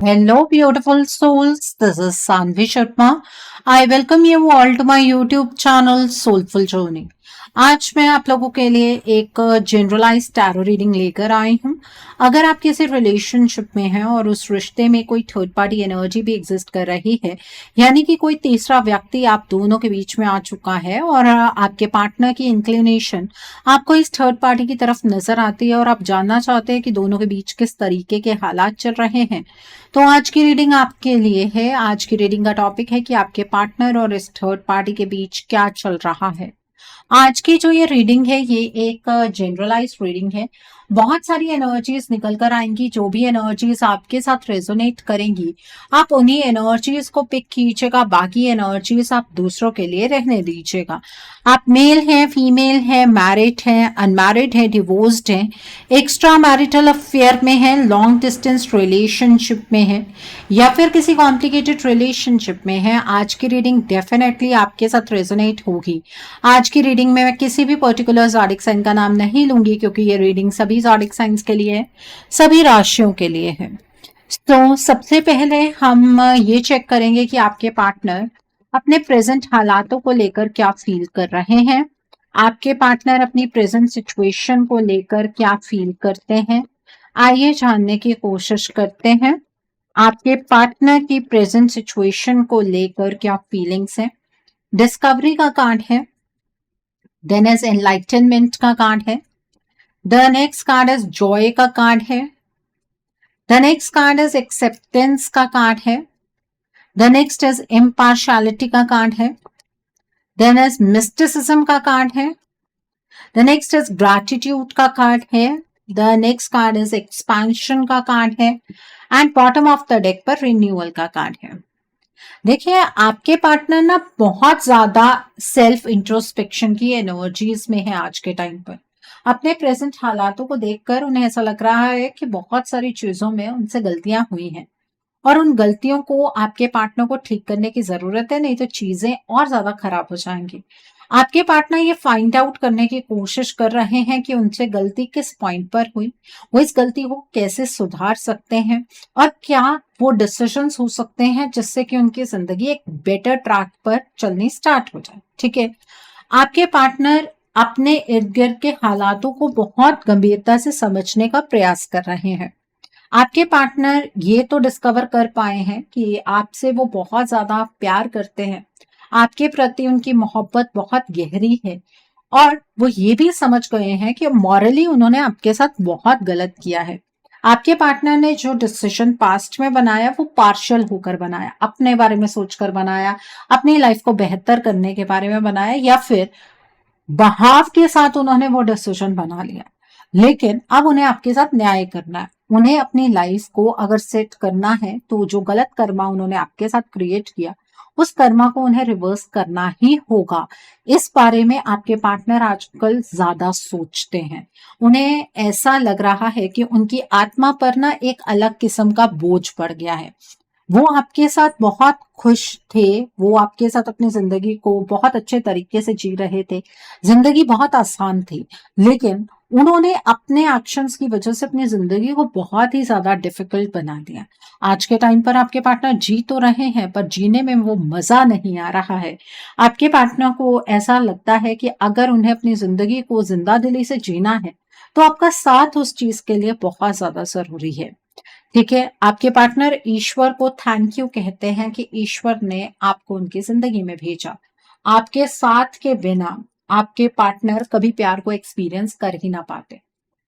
Hello, beautiful souls. This is Sanvi Sharma. I welcome you all to my YouTube channel Soulful Journey. आज मैं आप लोगों के लिए एक जनरलाइज टैरो रीडिंग लेकर आई हूँ। अगर आप किसी रिलेशनशिप में हैं और उस रिश्ते में कोई थर्ड पार्टी एनर्जी भी एग्जिस्ट कर रही है, यानी कि कोई तीसरा व्यक्ति आप दोनों के बीच में आ चुका है और आपके पार्टनर की इंक्लिनेशन आपको इस थर्ड पार्टी की तरफ नजर आती है और आप जानना चाहते हैं कि दोनों के बीच किस तरीके के हालात चल रहे हैं, तो आज की रीडिंग आपके लिए है। आज की रीडिंग का टॉपिक है कि आपके पार्टनर और इस थर्ड पार्टी के बीच क्या चल रहा है। आज की जो ये रीडिंग है ये एक जनरलाइज रीडिंग है। बहुत सारी एनर्जीज निकल कर आएंगी। जो भी एनर्जीज आपके साथ रेजोनेट करेंगी आप उन्हीं एनर्जीज को पिक कीजिएगा, बाकी एनर्जीज आप दूसरों के लिए रहने दीजिएगा। आप मेल हैं, फीमेल हैं, मैरिड हैं, अनमैरिड हैं, डिवोर्स्ड हैं, एक्स्ट्रा मैरिटल अफेयर में हैं, लॉन्ग डिस्टेंस रिलेशनशिप में हैं या फिर किसी कॉम्प्लिकेटेड रिलेशनशिप में हैं, आज की रीडिंग डेफिनेटली आपके साथ रेजोनेट होगी। आज की रीडिंग में मैं किसी भी पर्टिकुलर ज़ोडिक साइन का नाम नहीं लूंगी क्योंकि ये रीडिंग सभी ज़ोडिक साइंस के लिए है, सभी राशियों के लिए है। तो सबसे पहले हम ये चेक करेंगे कि आपके पार्टनर अपने प्रेजेंट हालातों को लेकर क्या फील कर रहे हैं। आपके पार्टनर अपनी प्रेजेंट सिचुएशन को लेकर क्या फील करते हैं, आइए जानने की कोशिश करते हैं। आपके पार्टनर की प्रेजेंट सिचुएशन को लेकर क्या फीलिंग्स हैं। डिस्कवरी का कार्ड है, देन इज एनलाइटनमेंट का कार्ड है, the next card is Joy का कार्ड है, the next card is acceptance का कार्ड है, द नेक्स्ट इज इम्पार्शियलिटी का कार्ड है, देन इज मिस्टिसिज्म का कार्ड है, द नेक्स्ट इज ग्रैटिट्यूड का कार्ड है, the next card is expansion का कार्ड है and bottom of the deck पर रिन्यूअल का कार्ड है। देखिए आपके पार्टनर ना बहुत ज्यादा सेल्फ इंट्रोस्पेक्शन की एनर्जीज में है आज के टाइम पर। अपने प्रेजेंट हालातों को देखकर उन्हें ऐसा लग रहा है कि बहुत सारी चीजों में उनसे गलतियां हुई हैं और उन गलतियों को आपके पार्टनर को ठीक करने की जरूरत है, नहीं तो चीजें और ज्यादा खराब हो जाएंगी। आपके पार्टनर ये फाइंड आउट करने की कोशिश कर रहे हैं कि उनसे गलती किस पॉइंट पर हुई, वो इस गलती को कैसे सुधार सकते हैं और क्या वो डिसीजंस हो सकते हैं जिससे कि उनकी जिंदगी एक बेटर ट्रैक पर चलनी स्टार्ट हो जाए। ठीक है, आपके पार्टनर अपने इर्द गिर्द के हालातों को बहुत गंभीरता से समझने का प्रयास कर रहे हैं। आपके पार्टनर ये तो डिस्कवर कर पाए हैं कि आपसे वो बहुत ज्यादा प्यार करते हैं, आपके प्रति उनकी मोहब्बत बहुत गहरी है और वो ये भी समझ गए हैं कि मॉरली उन्होंने आपके साथ बहुत गलत किया है। आपके पार्टनर ने जो डिसीजन पास्ट में बनाया वो पार्शियल होकर बनाया, अपने बारे में सोचकर बनाया, अपनी लाइफ को बेहतर करने के बारे में बनाया या फिर बहाव के साथ उन्होंने वो डिसीजन बना लिया। लेकिन अब उन्हें आपके साथ न्याय करना है। उन्हें अपनी लाइफ को अगर सेट करना है तो जो गलत कर्मा उन्होंने आपके साथ क्रिएट किया उस कर्मा को उन्हें रिवर्स करना ही होगा। इस बारे में आपके पार्टनर आजकल ज्यादा सोचते हैं। उन्हें ऐसा लग रहा है कि उनकी आत्मा पर ना एक अलग किस्म का बोझ पड़ गया है। वो आपके साथ बहुत खुश थे, वो आपके साथ अपनी जिंदगी को बहुत अच्छे तरीके से जी रहे थे, जिंदगी बहुत आसान थी, लेकिन उन्होंने अपने एक्शंस की वजह से अपनी जिंदगी को बहुत ही ज्यादा डिफिकल्ट बना दिया। आज के टाइम पर आपके पार्टनर जी तो रहे हैं पर जीने में वो मजा नहीं आ रहा है। आपके पार्टनर को ऐसा लगता है कि अगर उन्हें अपनी जिंदगी को जिंदा दिली से जीना है तो आपका साथ उस चीज के लिए बहुत ज्यादा जरूरी है। ठीक है, आपके पार्टनर ईश्वर को थैंक यू कहते हैं कि ईश्वर ने आपको उनकी जिंदगी में भेजा। आपके साथ के बिना आपके पार्टनर कभी प्यार को एक्सपीरियंस कर ही ना पाते।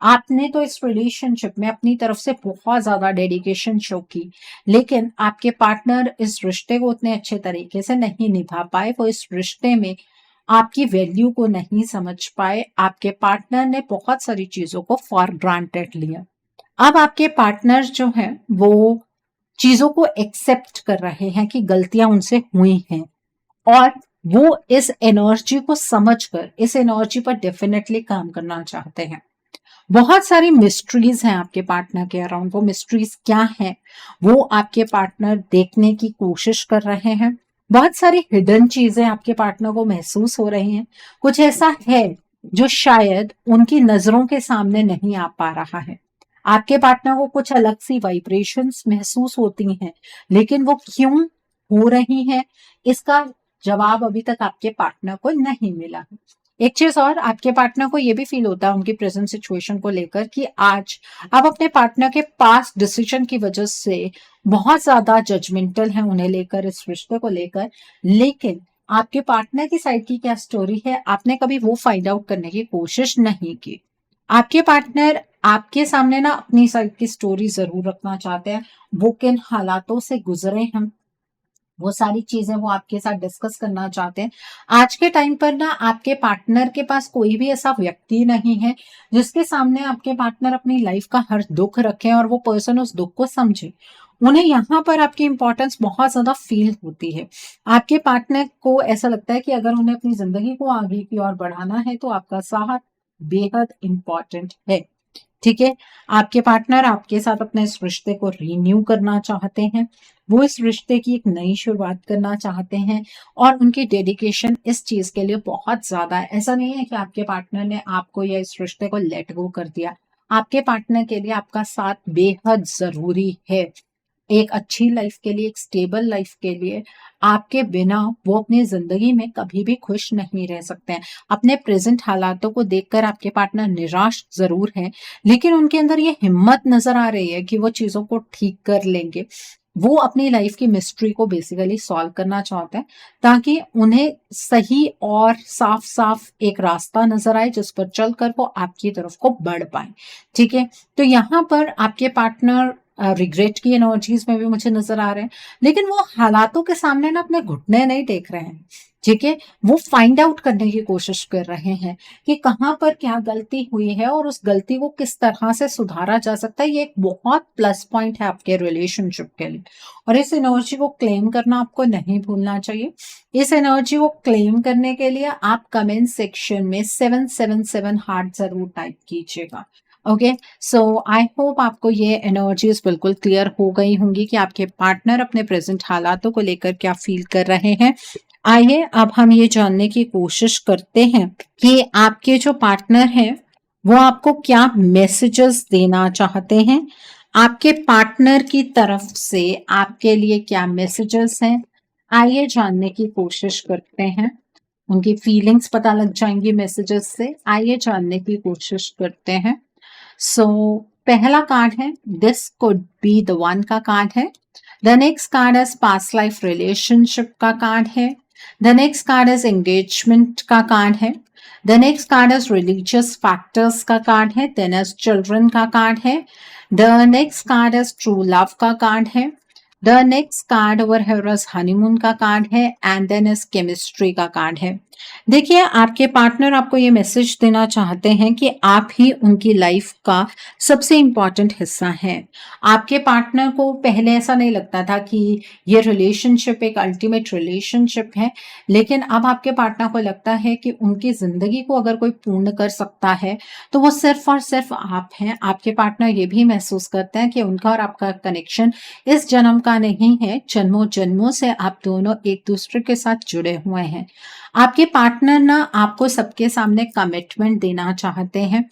आपने तो इस रिलेशनशिप में अपनी तरफ से बहुत ज्यादा डेडिकेशन शो की, लेकिन आपके पार्टनर इस रिश्ते को उतने अच्छे तरीके से नहीं निभा पाए। वो इस रिश्ते में आपकी वैल्यू को नहीं समझ पाए। आपके पार्टनर ने बहुत सारी चीजों को फॉर ग्रांटेड लिया। अब आपके पार्टनर जो हैं वो चीजों को एक्सेप्ट कर रहे हैं कि गलतियां उनसे हुई हैं और वो इस एनर्जी को समझकर इस एनर्जी पर डेफिनेटली काम करना चाहते हैं। बहुत सारी मिस्ट्रीज हैं आपके पार्टनर के अराउंड। वो मिस्ट्रीज क्या हैं वो आपके पार्टनर देखने की कोशिश कर रहे हैं। बहुत सारी हिडन चीजें आपके पार्टनर को महसूस हो रही हैं। कुछ ऐसा है जो शायद उनकी नजरों के सामने नहीं आ पा रहा है। आपके पार्टनर को कुछ अलग सी वाइब्रेशंस महसूस होती हैं, लेकिन वो क्यों हो रही हैं, इसका जवाब अभी तक आपके पार्टनर को नहीं मिला है। एक चीज और, आपके पार्टनर को ये भी फील होता है उनकी प्रेजेंट सिचुएशन को लेकर कि आज आप अपने पार्टनर के पास्ट डिसीजन की वजह से बहुत ज्यादा जजमेंटल हैं उन्हें लेकर, इस रिश्ते को लेकर। लेकिन आपके पार्टनर की साइड की क्या स्टोरी है, आपने कभी वो फाइंड आउट करने की कोशिश नहीं की। आपके पार्टनर आपके सामने ना अपनी साइड की स्टोरी जरूर रखना चाहते हैं, वो किन हालातों से गुजरे हैं, वो सारी चीजें वो आपके साथ डिस्कस करना चाहते हैं। आज के टाइम पर ना आपके पार्टनर के पास कोई भी ऐसा व्यक्ति नहीं है जिसके सामने आपके पार्टनर अपनी लाइफ का हर दुख रखें और वो पर्सन उस दुख को समझे। उन्हें यहाँ पर आपकी इंपॉर्टेंस बहुत ज्यादा फील होती है। आपके पार्टनर को ऐसा लगता है कि अगर उन्हें अपनी जिंदगी को आगे की ओर बढ़ाना है तो आपका साथ बेहद इंपॉर्टेंट है। ठीक है, आपके पार्टनर आपके साथ अपने इस रिश्ते को रीन्यू करना चाहते हैं, वो इस रिश्ते की एक नई शुरुआत करना चाहते हैं और उनकी डेडिकेशन इस चीज के लिए बहुत ज्यादा है। ऐसा नहीं है कि आपके पार्टनर ने आपको या इस रिश्ते को लेट गो कर दिया। आपके पार्टनर के लिए आपका साथ बेहद जरूरी है। एक अच्छी लाइफ के लिए, एक स्टेबल लाइफ के लिए आपके बिना वो अपनी जिंदगी में कभी भी खुश नहीं रह सकते हैं। अपने प्रेजेंट हालातों को देखकर आपके पार्टनर निराश जरूर है, लेकिन उनके अंदर ये हिम्मत नजर आ रही है कि वो चीजों को ठीक कर लेंगे। वो अपनी लाइफ की मिस्ट्री को बेसिकली सॉल्व करना चाहते हैं ताकि उन्हें सही और साफ साफ एक रास्ता नजर आए जिस पर चलकर वो आपकी तरफ को बढ़ पाए। ठीक है, तो यहाँ पर आपके पार्टनर रिग्रेट की एनर्जीज में भी मुझे नजर आ रहे हैं, लेकिन वो हालातों के सामने ना अपने घुटने नहीं देख रहे हैं। ठीक है, वो फाइंड आउट करने की कोशिश कर रहे हैं कि कहाँ पर क्या गलती हुई है और उस गलती को किस तरह से सुधारा जा सकता है। ये एक बहुत प्लस पॉइंट है आपके रिलेशनशिप के लिए, और इस एनर्जी को क्लेम करना आपको नहीं भूलना चाहिए। इस एनर्जी को क्लेम करने के लिए आप कमेंट सेक्शन में 777 हार्ट जरूर टाइप कीजिएगा। ओके, सो आई होप आपको ये एनर्जीज बिल्कुल क्लियर हो गई होंगी कि आपके पार्टनर अपने प्रेजेंट हालातों को लेकर क्या फील कर रहे हैं। आइए अब हम ये जानने की कोशिश करते हैं कि आपके जो पार्टनर हैं वो आपको क्या मैसेजेस देना चाहते हैं। आपके पार्टनर की तरफ से आपके लिए क्या मैसेजेस हैं, आइए जानने की कोशिश करते हैं। उनकी फीलिंग्स पता लग जाएंगी मैसेजेस से, आइए जानने की कोशिश करते हैं। सो पहला कार्ड है this could be the one का कार्ड है। The next card is past life relationship का कार्ड है। The next card is engagement का कार्ड है। The next card is religious factors का कार्ड है। देन इज चिल्ड्रन का कार्ड है। The next card is true love का card है। The next card over here is honeymoon का card है एंड देन इज केमिस्ट्री का कार्ड है। देखिए, आपके पार्टनर आपको ये मैसेज देना चाहते हैं कि आप ही उनकी लाइफ का सबसे इम्पॉर्टेंट हिस्सा हैं। आपके पार्टनर को पहले ऐसा नहीं लगता था कि ये रिलेशनशिप एक अल्टीमेट रिलेशनशिप है, लेकिन अब आपके पार्टनर को लगता है कि उनकी जिंदगी को अगर कोई पूर्ण कर सकता है तो वो सिर्फ और सिर्फ आप हैं। आपके पार्टनर ये भी महसूस करते हैं कि उनका और आपका कनेक्शन इस जन्म का नहीं है, जन्मों जन्मों से आप दोनों एक दूसरे के साथ जुड़े हुए हैं। आपके पार्टनर ना आपको सबके सामने कमिटमेंट देना चाहते हैं।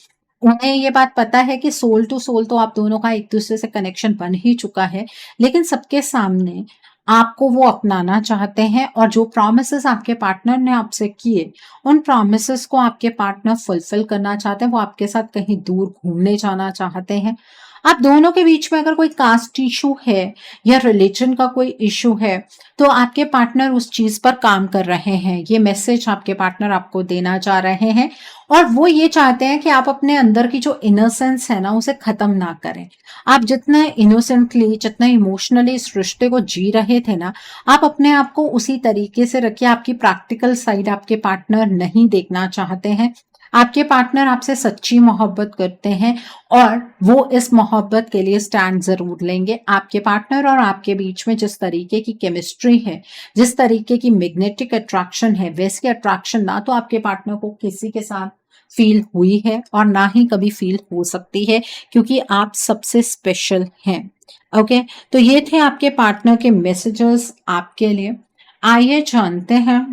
उन्हें ये बात पता है कि सोल टू सोल तो आप दोनों का एक दूसरे से कनेक्शन बन ही चुका है, लेकिन सबके सामने आपको वो अपनाना चाहते हैं और जो प्रॉमिसेस आपके पार्टनर ने आपसे किए उन प्रॉमिसेस को आपके पार्टनर फुलफिल करना चाहते हैं। वो आपके साथ कहीं दूर घूमने जाना चाहते हैं। आप दोनों के बीच में अगर कोई कास्ट इशू है या रिलीजन का कोई इशू है तो आपके पार्टनर उस चीज पर काम कर रहे हैं। ये मैसेज आपके पार्टनर आपको देना चाह रहे हैं और वो ये चाहते हैं कि आप अपने अंदर की जो इनोसेंस है ना उसे खत्म ना करें। आप जितना इनोसेंटली, जितना इमोशनली इस रिश्ते को जी रहे थे ना, आप अपने आप को उसी तरीके से रखिए। आपकी प्रैक्टिकल साइड आपके पार्टनर नहीं देखना चाहते हैं। आपके पार्टनर आपसे सच्ची मोहब्बत करते हैं और वो इस मोहब्बत के लिए स्टैंड जरूर लेंगे। आपके पार्टनर और आपके बीच में जिस तरीके की केमिस्ट्री है, जिस तरीके की मैग्नेटिक अट्रैक्शन है, वैसी अट्रैक्शन ना तो आपके पार्टनर को किसी के साथ फील हुई है और ना ही कभी फील हो सकती है, क्योंकि आप सबसे स्पेशल हैं। ओके, तो ये थे आपके पार्टनर के मैसेजेस आपके लिए। आइए जानते हैं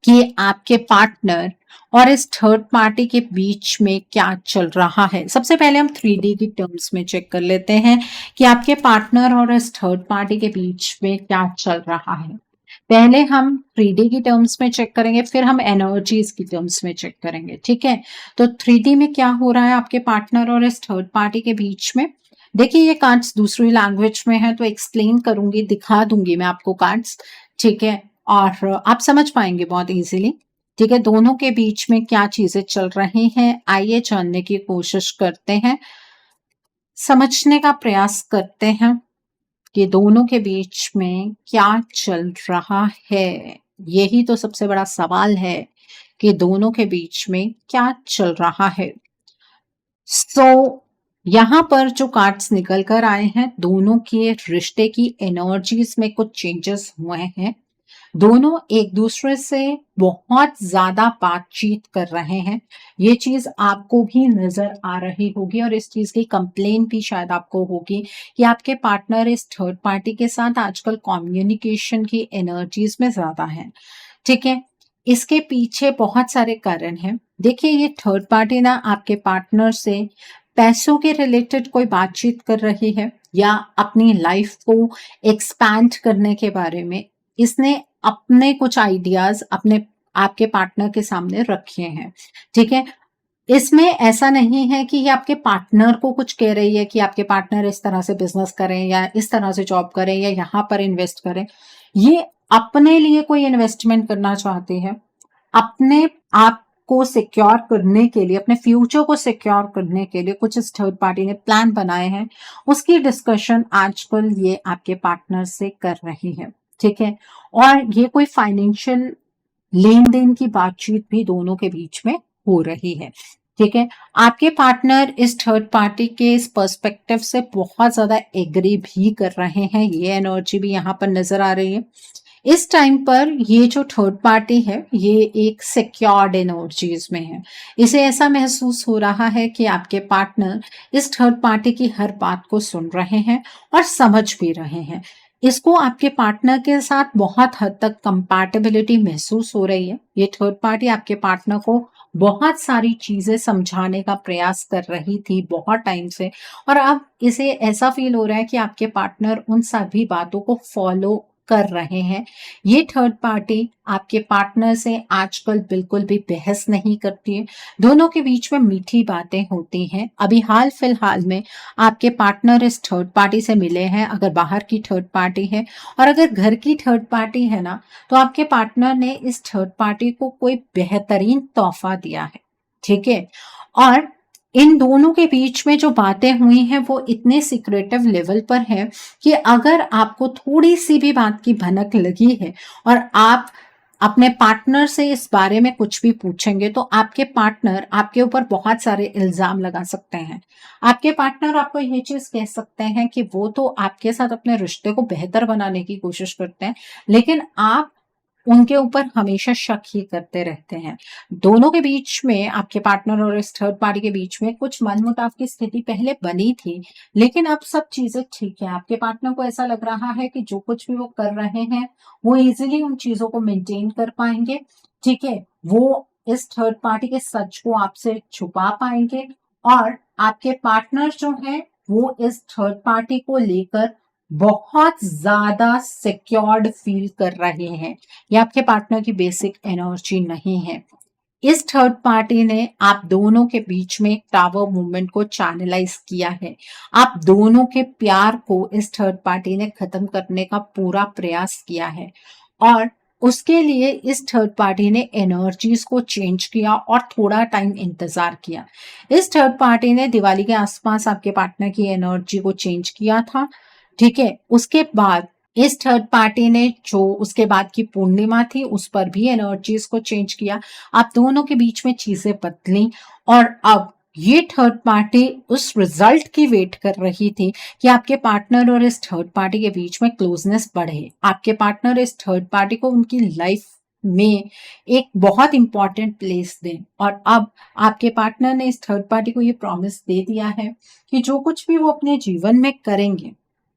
कि आपके पार्टनर और इस थर्ड पार्टी के बीच में क्या चल रहा है। सबसे पहले हम 3D की टर्म्स में चेक कर लेते हैं कि आपके पार्टनर और इस थर्ड पार्टी के बीच में क्या चल रहा है। पहले हम 3D की टर्म्स में चेक करेंगे, फिर हम एनर्जीज की टर्म्स में चेक करेंगे, ठीक है। तो 3D में क्या हो रहा है आपके पार्टनर और इस थर्ड पार्टी के बीच में। देखिए ये कार्ड्स दूसरी लैंग्वेज में है तो एक्सप्लेन करूंगी, दिखा दूंगी मैं आपको कार्ड्स, ठीक है, और आप समझ पाएंगे बहुत इजीली, ठीक है। दोनों के बीच में क्या चीजें चल रही हैं, आइए जानने की कोशिश करते हैं, समझने का प्रयास करते हैं कि दोनों के बीच में क्या चल रहा है। यही तो सबसे बड़ा सवाल है कि दोनों के बीच में क्या चल रहा है। सो यहाँ पर जो कार्ड्स निकल कर आए हैं, दोनों के रिश्ते की एनर्जीज में कुछ चेंजेस हुए हैं। दोनों एक दूसरे से बहुत ज्यादा बातचीत कर रहे हैं। ये चीज आपको भी नजर आ रही होगी और इस चीज की कंप्लेन भी शायद आपको होगी कि आपके पार्टनर इस थर्ड पार्टी के साथ आजकल कम्युनिकेशन की एनर्जीज में ज्यादा है, ठीक है। इसके पीछे बहुत सारे कारण हैं। देखिए ये थर्ड पार्टी ना आपके पार्टनर से पैसों के रिलेटेड कोई बातचीत कर रही है या अपनी लाइफ को एक्सपैंड करने के बारे में इसने अपने कुछ आइडियाज अपने आपके पार्टनर के सामने रखे हैं, ठीक है। इसमें ऐसा नहीं है कि ये आपके पार्टनर को कुछ कह रही है कि आपके पार्टनर इस तरह से बिजनेस करें या इस तरह से जॉब करें या यहाँ पर इन्वेस्ट करें। ये अपने लिए कोई इन्वेस्टमेंट करना चाहते हैं, अपने आप को सिक्योर करने के लिए, अपने फ्यूचर को सिक्योर करने के लिए कुछ इस थर्ड पार्टी ने प्लान बनाए हैं। उसकी डिस्कशन आजकल ये आपके पार्टनर से कर रही है, ठीक है। और ये कोई फाइनेंशियल लेन देन की बातचीत भी दोनों के बीच में हो रही है, ठीक है। आपके पार्टनर इस थर्ड पार्टी के इस पर्सपेक्टिव से बहुत ज्यादा एग्री भी कर रहे हैं, ये एनर्जी भी यहाँ पर नजर आ रही है। इस टाइम पर ये जो थर्ड पार्टी है ये एक सिक्योर्ड एनर्जीज में है। इसे ऐसा महसूस हो रहा है कि आपके पार्टनर इस थर्ड पार्टी की हर बात को सुन रहे हैं और समझ भी रहे हैं। इसको आपके पार्टनर के साथ बहुत हद तक कंपैटिबिलिटी महसूस हो रही है। ये थर्ड पार्टी आपके पार्टनर को बहुत सारी चीजें समझाने का प्रयास कर रही थी बहुत टाइम से, और अब इसे ऐसा फील हो रहा है कि आपके पार्टनर उन सभी बातों को फॉलो कर रहे हैं। ये थर्ड पार्टी आपके पार्टनर से आजकल बिल्कुल भी बहस नहीं करती है। दोनों के बीच में मीठी बातें होती हैं। अभी हाल फिलहाल में आपके पार्टनर इस थर्ड पार्टी से मिले हैं, अगर बाहर की थर्ड पार्टी है, और अगर घर की थर्ड पार्टी है ना, तो आपके पार्टनर ने इस थर्ड पार्टी को कोई बेहतरीन तोहफा दिया है, ठीक है। और इन दोनों के बीच में जो बातें हुई हैं वो इतने सीक्रेटिव लेवल पर है कि अगर आपको थोड़ी सी भी बात की भनक लगी है और आप अपने पार्टनर से इस बारे में कुछ भी पूछेंगे तो आपके पार्टनर आपके ऊपर बहुत सारे इल्जाम लगा सकते हैं। आपके पार्टनर आपको ये चीज कह सकते हैं कि वो तो आपके साथ अपने रिश्ते को बेहतर बनाने की कोशिश करते हैं, लेकिन आप उनके ऊपर हमेशा शक ही करते रहते हैं। दोनों के बीच में, आपके पार्टनर और इस थर्ड पार्टी के बीच में कुछ मनमुटाव की स्थिति पहले बनी थी, लेकिन अब सब चीजें ठीक है। आपके पार्टनर को ऐसा लग रहा है कि जो कुछ भी वो कर रहे हैं वो इजीली उन चीजों को मेंटेन कर पाएंगे, ठीक है। वो इस थर्ड पार्टी के सच को आपसे छुपा पाएंगे, और आपके पार्टनर जो है वो इस थर्ड पार्टी को लेकर बहुत ज्यादा सिक्योर्ड फील कर रहे हैं। ये आपके पार्टनर की बेसिक एनर्जी नहीं है। इस थर्ड पार्टी ने आप दोनों के बीच में टावर मूवमेंट को चैनलाइज किया है। आप दोनों के प्यार को इस थर्ड पार्टी ने खत्म करने का पूरा प्रयास किया है, और उसके लिए इस थर्ड पार्टी ने एनर्जीज को चेंज किया और थोड़ा टाइम इंतजार किया। इस थर्ड पार्टी ने दिवाली के आसपास आपके पार्टनर की एनर्जी को चेंज किया था, ठीक है। उसके बाद इस थर्ड पार्टी ने जो उसके बाद की पूर्णिमा थी उस पर भी एनर्जीज को चेंज किया। आप दोनों के बीच में चीजें बदली, और अब ये थर्ड पार्टी उस रिजल्ट की वेट कर रही थी कि आपके पार्टनर और इस थर्ड पार्टी के बीच में क्लोजनेस बढ़े। आपके पार्टनर इस थर्ड पार्टी को उनकी लाइफ में एक बहुत इंपॉर्टेंट प्लेस दें, और अब आपके पार्टनर ने इस थर्ड पार्टी को ये प्रॉमिस दे दिया है कि जो कुछ भी वो अपने जीवन में करेंगे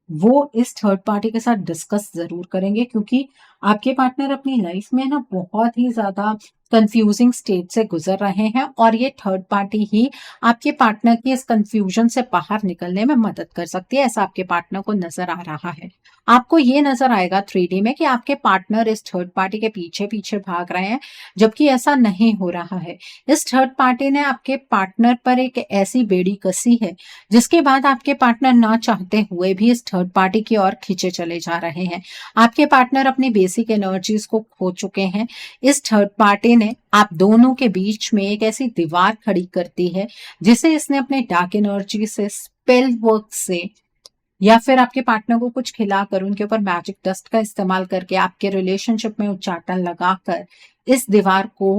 वो इस थर्ड पार्टी के साथ डिस्कस ज़रूर करेंगे, क्योंकि आपके पार्टनर अपनी लाइफ में ना बहुत ही ज़्यादा कंफ्यूजिंग स्टेट से गुजर रहे हैं, और ये थर्ड पार्टी ही आपके पार्टनर की इस कंफ्यूजन से बाहर निकलने में मदद कर सकती है, ऐसा आपके पार्टनर को नजर आ रहा है। आपको ये नजर आएगा 3D में कि आपके पार्टनर इस थर्ड पार्टी के पीछे पीछे भाग रहे हैं, जबकि ऐसा नहीं हो रहा है। इस थर्ड पार्टी ने आपके पार्टनर पर एक ऐसी बेड़ी कसी है जिसके बाद आपके पार्टनर ना चाहते हुए भी इस थर्ड पार्टी की ओर खींचे चले जा रहे हैं। आपके पार्टनर अपनी बेसिक एनर्जीज को खो चुके हैं। इस थर्ड पार्टी ने आप दोनों के बीच में एक ऐसी दीवार खड़ी करती है जिसे इसने अपने डार्क एनर्जी से, स्पेल वर्क से, या फिर आपके पार्टनर को कुछ खिलाकर, उनके ऊपर मैजिक डस्ट का इस्तेमाल करके, आपके रिलेशनशिप में उच्चाटन लगाकर इस दीवार को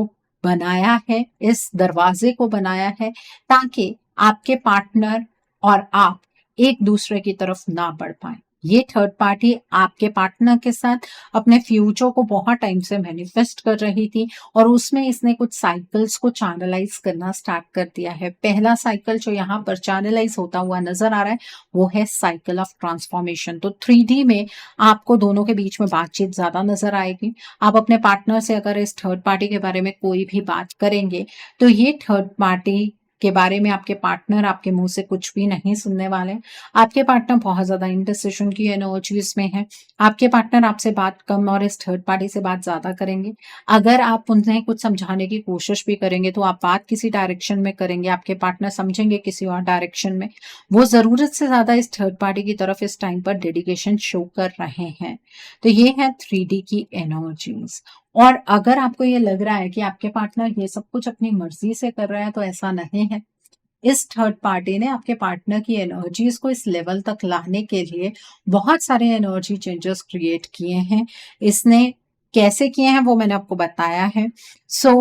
बनाया है, इस दरवाजे को बनाया है, ताकि आपके पार्टनर और आप एक दूसरे की तरफ ना बढ़ पाए। ये थर्ड पार्टी आपके पार्टनर के साथ अपने फ्यूचर को बहुत टाइम से मैनिफेस्ट कर रही थी, और उसमें इसने कुछ साइकिल्स को चैनलाइज करना स्टार्ट कर दिया है। पहला साइकिल जो यहाँ पर चैनलाइज होता हुआ नजर आ रहा है वो है साइकिल ऑफ ट्रांसफॉर्मेशन। तो 3D में आपको दोनों के बीच में बातचीत ज्यादा नजर आएगी। आप अपने पार्टनर से अगर इस थर्ड पार्टी के बारे में कोई भी बात करेंगे तो ये थर्ड पार्टी के बारे में आपके पार्टनर आपके मुंह से कुछ भी नहीं सुनने वाले। आपके पार्टनर बहुत ज्यादा इंडिसिशन की एनर्जीज में है। आपके पार्टनर आपसे बात कम और इस थर्ड पार्टी से बात ज्यादा करेंगे। अगर आप उन्हें कुछ समझाने की कोशिश भी करेंगे तो आप बात किसी डायरेक्शन में करेंगे, आपके पार्टनर समझेंगे किसी और डायरेक्शन में। वो जरूरत से ज्यादा इस थर्ड पार्टी की तरफ इस टाइम पर डेडिकेशन शो कर रहे हैं। तो ये है 3D की एनर्जीज। और अगर आपको ये लग रहा है कि आपके पार्टनर ये सब कुछ अपनी मर्जी से कर रहा है, तो ऐसा नहीं है। इस थर्ड पार्टी ने आपके पार्टनर की एनर्जीज को इस लेवल तक लाने के लिए बहुत सारे एनर्जी चेंजेस क्रिएट किए हैं। इसने कैसे किए हैं वो मैंने आपको बताया है। सो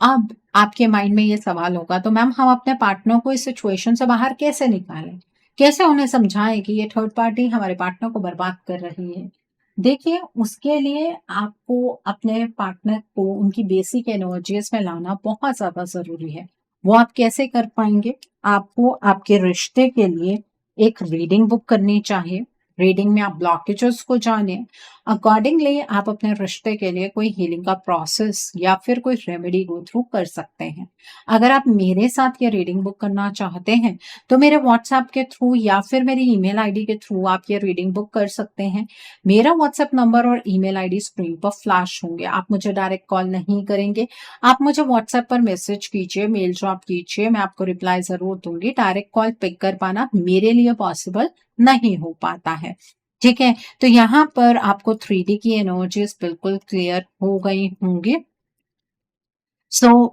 अब आपके माइंड में ये सवाल होगा, तो मैम हम अपने पार्टनर को इस सिचुएशन से बाहर कैसे निकालें, कैसे उन्हें समझाएं कि ये थर्ड पार्टी हमारे पार्टनर को बर्बाद कर रही है। देखिए, उसके लिए आपको अपने पार्टनर को उनकी बेसिक एनर्जीज में लाना बहुत ज्यादा जरूरी है। वो आप कैसे कर पाएंगे? आपको आपके रिश्ते के लिए एक रीडिंग बुक करनी चाहिए। रीडिंग में आप ब्लॉकेजेस को जाने, अकॉर्डिंगली आप अपने रिश्ते के लिए कोई हीलिंग का प्रोसेस या फिर कोई रेमेडी गो थ्रू कर सकते हैं। अगर आप मेरे साथ ये रीडिंग बुक करना चाहते हैं तो मेरे व्हाट्सएप के थ्रू या फिर मेरी ईमेल आईडी के थ्रू आप ये रीडिंग बुक कर सकते हैं। मेरा व्हाट्सएप नंबर और ईमेल आईडी स्क्रीन पर फ्लैश होंगे। आप मुझे डायरेक्ट कॉल नहीं करेंगे, आप मुझे व्हाट्सएप पर मैसेज कीजिए, मेल ड्रॉप कीजिए, मैं आपको रिप्लाई जरूर दूंगी। डायरेक्ट कॉल पिक कर पाना मेरे लिए पॉसिबल नहीं हो पाता है, ठीक है। तो यहाँ पर आपको 3D की एनर्जीज बिल्कुल क्लियर हो गई होंगी।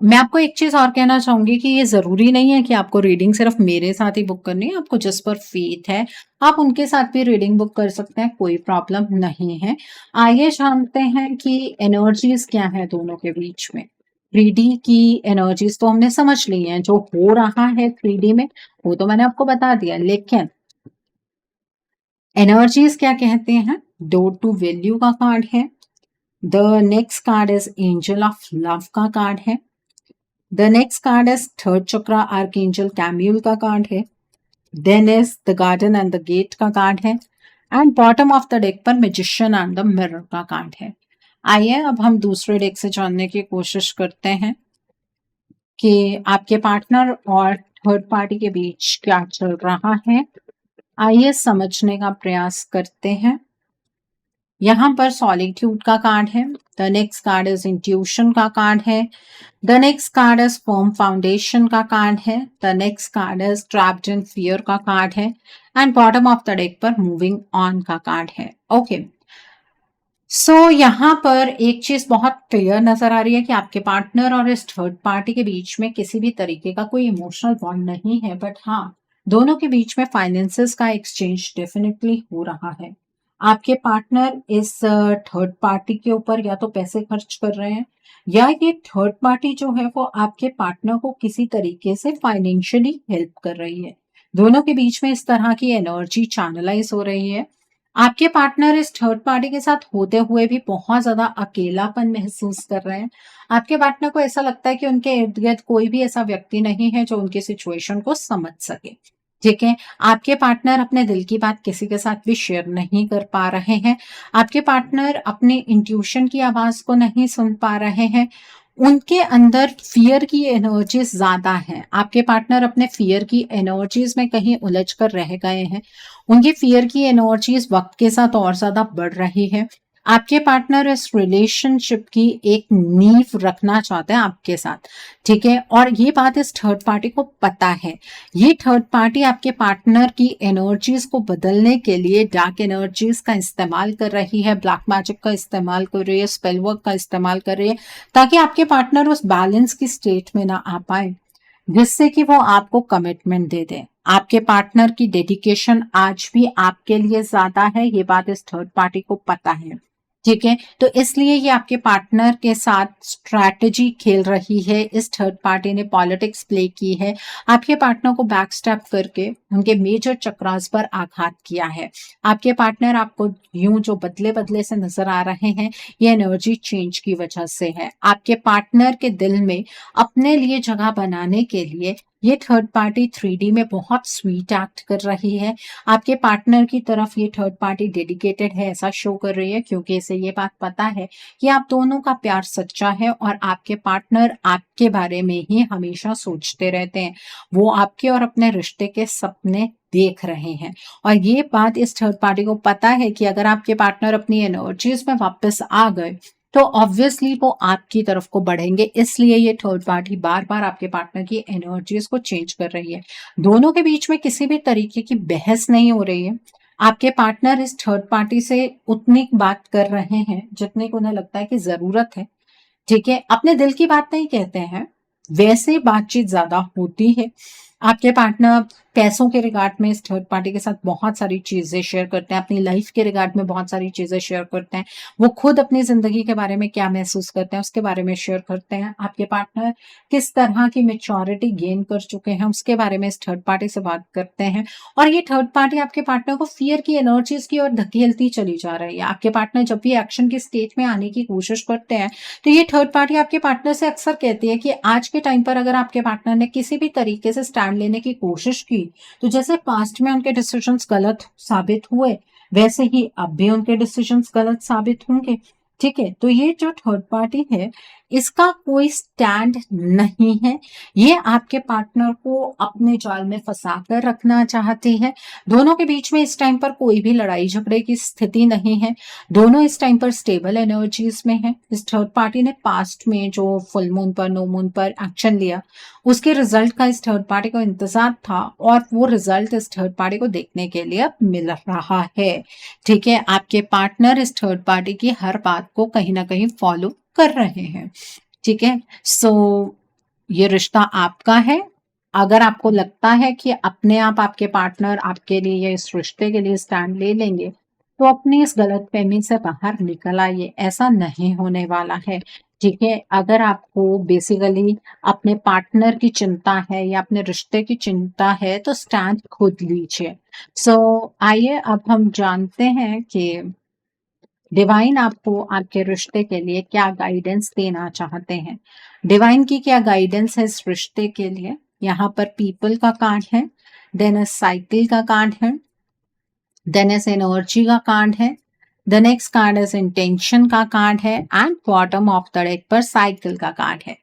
मैं आपको एक चीज और कहना चाहूंगी कि ये जरूरी नहीं है कि आपको रीडिंग सिर्फ मेरे साथ ही बुक करनी है। आपको जिस पर फेथ है आप उनके साथ भी रीडिंग बुक कर सकते हैं, कोई प्रॉब्लम नहीं है। आइए जानते हैं कि एनर्जीज क्या है दोनों के बीच में। 3D की एनर्जीज तो हमने समझ ली हैं, जो हो रहा है 3D में वो तो मैंने आपको बता दिया, लेकिन एनर्जीज क्या कहते हैं? डोर टू वैल्यू का कार्ड है। The next card is angel of love का कार्ड है। The next card is third chakra archangel Chamuel का कार्ड है। Then is the garden and the gate का कार्ड है। And bottom of the deck पर magician and the mirror का card है। आइए अब हम दूसरे डेक से जानने की कोशिश करते हैं कि आपके पार्टनर और थर्ड पार्टी के बीच क्या चल रहा है। आइए समझने का प्रयास करते हैं। यहाँ पर सॉलिट्यूड का कार्ड है। The next card is intuition का कार्ड है। The next card is firm foundation का कार्ड है। The next card is trapped in fear का कार्ड है। And bottom of the deck पर मूविंग ऑन का कार्ड है। ओके, यहाँ पर एक चीज बहुत क्लियर नजर आ रही है कि आपके पार्टनर और इस थर्ड पार्टी के बीच में किसी भी तरीके का कोई इमोशनल बॉन्ड नहीं है, बट हाँ, दोनों के बीच में फाइनेंसेस का एक्सचेंज डेफिनेटली हो रहा है। आपके पार्टनर इस थर्ड पार्टी के ऊपर या तो पैसे खर्च कर रहे हैं, या ये थर्ड पार्टी जो है वो आपके पार्टनर को किसी तरीके से फाइनेंशियली हेल्प कर रही है। दोनों के बीच में इस तरह की एनर्जी चैनलाइज हो रही है। आपके पार्टनर इस थर्ड पार्टी के साथ होते हुए भी बहुत ज्यादा अकेलापन महसूस कर रहे हैं। आपके पार्टनर को ऐसा लगता है कि उनके इर्द गिर्द कोई भी ऐसा व्यक्ति नहीं है जो उनकी सिचुएशन को समझ सके। ठीक है। आपके पार्टनर अपने दिल की बात किसी के साथ भी शेयर नहीं कर पा रहे हैं। आपके पार्टनर अपने इंट्यूशन की आवाज को नहीं सुन पा रहे हैं। उनके अंदर फियर की एनर्जीज ज्यादा हैं। आपके पार्टनर अपने फियर की एनर्जीज में कहीं उलझ कर रह गए हैं। उनकी फियर की एनर्जीज वक्त के साथ और ज्यादा बढ़ रही है। आपके पार्टनर इस रिलेशनशिप की एक नींव रखना चाहते हैं आपके साथ। ठीक है, और ये बात इस थर्ड पार्टी को पता है। ये थर्ड पार्टी आपके पार्टनर की एनर्जीज को बदलने के लिए डार्क एनर्जीज का इस्तेमाल कर रही है, ब्लैक मैजिक का इस्तेमाल कर रही है, स्पेल वर्क का इस्तेमाल कर रही है, ताकि आपके पार्टनर उस बैलेंस की स्टेट में ना आ पाए, जिससे कि वो आपको कमिटमेंट दे दे। आपके पार्टनर की डेडिकेशन आज भी आपके लिए ज्यादा है, ये बात इस थर्ड पार्टी को पता है। ठीक है, तो इसलिए ये आपके पार्टनर के साथ स्ट्रैटेजी खेल रही है। इस थर्ड पार्टी ने पॉलिटिक्स प्ले की है, आपके पार्टनर को बैकस्टैप करके उनके मेजर चक्रास पर आघात किया है। आपके पार्टनर आपको यूं जो बदले बदले से नजर आ रहे हैं, ये एनर्जी चेंज की वजह से है। आपके पार्टनर के दिल में अपने लिए जगह बनाने के लिए ये थर्ड पार्टी 3D में बहुत स्वीट एक्ट कर रही है। आपके पार्टनर की तरफ ये थर्ड पार्टी डेडिकेटेड है, ऐसा शो कर रही है, क्योंकि इसे ये बात पता है कि आप दोनों का प्यार सच्चा है और आपके पार्टनर आपके बारे में ही हमेशा सोचते रहते हैं। वो आपके और अपने रिश्ते के सपने देख रहे हैं, और ये बात इस थर्ड पार्टी को पता है कि अगर आपके पार्टनर अपनी एनर्जीज में वापस आ गए तो ऑब्वियसली वो आपकी तरफ को बढ़ेंगे। इसलिए ये थर्ड पार्टी बार बार आपके पार्टनर की एनर्जीज को चेंज कर रही है। दोनों के बीच में किसी भी तरीके की बहस नहीं हो रही है। आपके पार्टनर इस थर्ड पार्टी से उतनी बात कर रहे हैं जितने को उन्हें लगता है कि जरूरत है। ठीक है, अपने दिल की बात नहीं कहते हैं, वैसे बातचीत ज्यादा होती है। आपके पार्टनर पैसों के रिगार्ड में इस थर्ड पार्टी के साथ बहुत सारी चीजें शेयर करते हैं, अपनी लाइफ के रिगार्ड में बहुत सारी चीजें शेयर करते हैं। वो खुद अपनी जिंदगी के बारे में क्या महसूस करते हैं उसके बारे में शेयर करते हैं। आपके पार्टनर किस तरह की मेच्योरिटी गेन कर चुके हैं उसके बारे में इस थर्ड पार्टी से बात करते हैं। और ये थर्ड पार्टी आपके पार्टनर को फियर की एनर्जीज की ओर धकेलती चली जा रही है। आपके पार्टनर जब भी एक्शन की स्टेज में आने की कोशिश करते हैं, तो ये थर्ड पार्टी आपके पार्टनर से अक्सर कहती है कि आज के टाइम पर अगर आपके पार्टनर ने किसी भी तरीके से स्टैंड लेने की कोशिश की, तो जैसे पास्ट में उनके डिसीजंस गलत साबित हुए, वैसे ही अब भी उनके डिसीजंस गलत साबित होंगे। ठीक है, तो ये जो थर्ड पार्टी है, इसका कोई स्टैंड नहीं है। ये आपके पार्टनर को अपने जाल में फंसा कर रखना चाहती है। दोनों के बीच में इस टाइम पर कोई भी लड़ाई झगड़े की स्थिति नहीं है। दोनों इस टाइम पर स्टेबल एनर्जीज में है। इस थर्ड पार्टी ने पास्ट में जो फुल मून पर, नो मून पर एक्शन लिया, उसके रिजल्ट का इस थर्ड पार्टी को इंतजार था, और वो रिजल्ट इस थर्ड पार्टी को देखने के लिए अब मिल रहा है। ठीक है, आपके पार्टनर इस थर्ड पार्टी की हर बात को कहीं ना कहीं फॉलो कर रहे हैं। ठीक है, सो ये रिश्ता आपका है। अगर आपको लगता है कि अपने आप आपके पार्टनर आपके लिए या इस रिश्ते के लिए स्टैंड ले लेंगे, तो अपनी इस गलतफहमी से बाहर निकल आइए, ऐसा नहीं होने वाला है। ठीक है, अगर आपको बेसिकली अपने पार्टनर की चिंता है या अपने रिश्ते की चिंता है, तो स्टैंड खुद लीजिए। सो आइए अब हम जानते हैं कि डिवाइन आपको आपके रिश्ते के लिए क्या गाइडेंस देना चाहते हैं। डिवाइन की क्या गाइडेंस है इस रिश्ते के लिए? यहाँ पर पीपल का कार्ड है, देन साइकिल का कार्ड है, देन इस एनर्जी का कार्ड है, the next card is intention का कार्ड है, and bottom of the deck पर साइकिल का कार्ड है।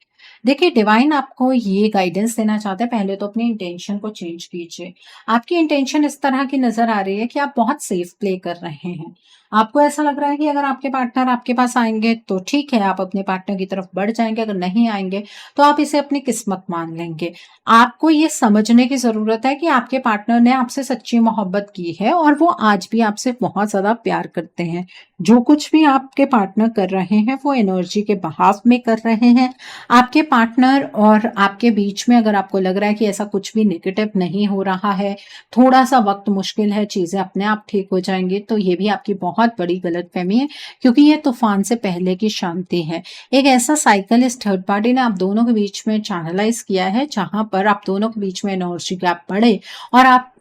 देखिए, डिवाइन आपको ये गाइडेंस देना चाहते हैं, पहले तो अपनी इंटेंशन को चेंज कीजिए। आपकी इंटेंशन इस तरह की नजर आ रही है कि आप बहुत सेफ प्ले कर रहे हैं। आपको ऐसा लग रहा है कि अगर आपके पार्टनर आपके पास आएंगे तो ठीक है, आप अपने पार्टनर की तरफ बढ़ जाएंगे, अगर नहीं आएंगे तो आप इसे अपनी किस्मत मान लेंगे। आपको ये समझने की जरूरत है कि आपके पार्टनर ने आपसे सच्ची मोहब्बत की है, और वो आज भी आपसे बहुत ज्यादा प्यार करते हैं। जो कुछ भी आपके पार्टनर कर रहे हैं, वो एनर्जी के बहाव में कर रहे हैं। आपके पार्टनर और आपके बीच में अगर आपको लग रहा है कि ऐसा कुछ भी नेगेटिव नहीं हो रहा है, थोड़ा सा वक्त मुश्किल है, चीजें अपने आप ठीक हो जाएंगी, तो ये भी आपकी बहुत बड़ी गलतफहमी है, क्योंकि ये तूफान से पहले की शांति है। एक ऐसा साइकिल इस थर्ड पार्टी ने आप दोनों के बीच में चैनलाइज किया है, जहां पर आप दोनों के बीच में एनर्जी गैप बढ़े और आप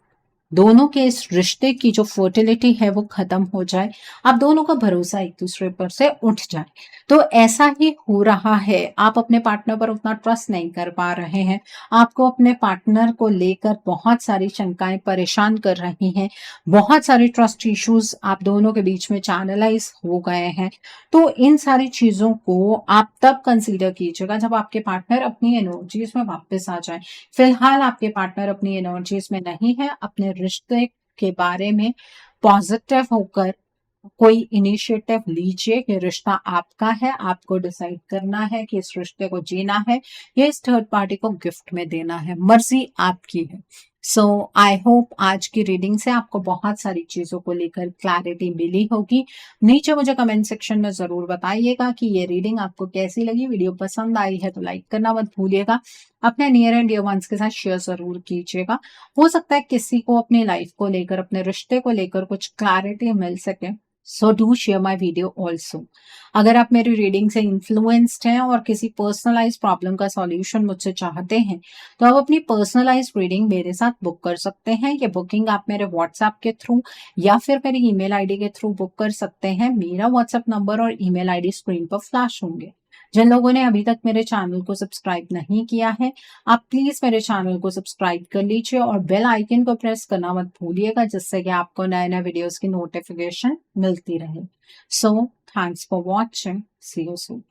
दोनों के इस रिश्ते की जो फर्टिलिटी है वो खत्म हो जाए, आप दोनों का भरोसा एक दूसरे पर से उठ जाए। तो ऐसा ही हो रहा है, आप अपने पार्टनर पर उतना ट्रस्ट नहीं कर पा रहे हैं, आपको अपने पार्टनर को लेकर बहुत सारी शंकाएं परेशान कर रही हैं, बहुत सारे ट्रस्ट इश्यूज आप दोनों के बीच में चैनलाइज हो गए हैं। तो इन सारी चीजों को आप तब कंसीडर कीजिएगा जब आपके पार्टनर अपनी एनर्जीज में वापस आ जाए। फिलहाल आपके पार्टनर अपनी एनर्जीज में नहीं है, अपने रिश्ते के बारे में पॉजिटिव होकर कोई इनिशिएटिव लीजिए। ये रिश्ता आपका है, आपको डिसाइड करना है कि इस रिश्ते को जीना है या इस थर्ड पार्टी को गिफ्ट में देना है, मर्जी आपकी है। सो आई होप आज की रीडिंग से आपको बहुत सारी चीजों को लेकर क्लैरिटी मिली होगी। नीचे मुझे कमेंट सेक्शन में जरूर बताइएगा कि ये रीडिंग आपको कैसी लगी। वीडियो पसंद आई है तो लाइक करना मत भूलिएगा, अपने नियर एंड डियर वंस के साथ शेयर जरूर कीजिएगा। हो सकता है किसी को अपनी लाइफ को लेकर, अपने रिश्ते को लेकर कुछ क्लैरिटी मिल सके। So do share my video also. अगर आप मेरी रीडिंग से इन्फ्लुएंस्ड हैं और किसी पर्सनलाइज प्रॉब्लम का सॉल्यूशन मुझसे चाहते हैं तो आप अपनी पर्सनलाइज रीडिंग मेरे साथ बुक कर सकते हैं। ये बुकिंग आप मेरे व्हाट्सएप के थ्रू या फिर मेरी ईमेल आईडी के थ्रू बुक कर सकते हैं। मेरा व्हाट्सएप नंबर और ईमेल आईडी स्क्रीन पर फ्लैश होंगे। जिन लोगों ने अभी तक मेरे चैनल को सब्सक्राइब नहीं किया है, आप प्लीज मेरे चैनल को सब्सक्राइब कर लीजिए और बेल आइकन को प्रेस करना मत भूलिएगा, जिससे कि आपको नए नए वीडियोस की नोटिफिकेशन मिलती रहे। So thanks for watching, see you soon.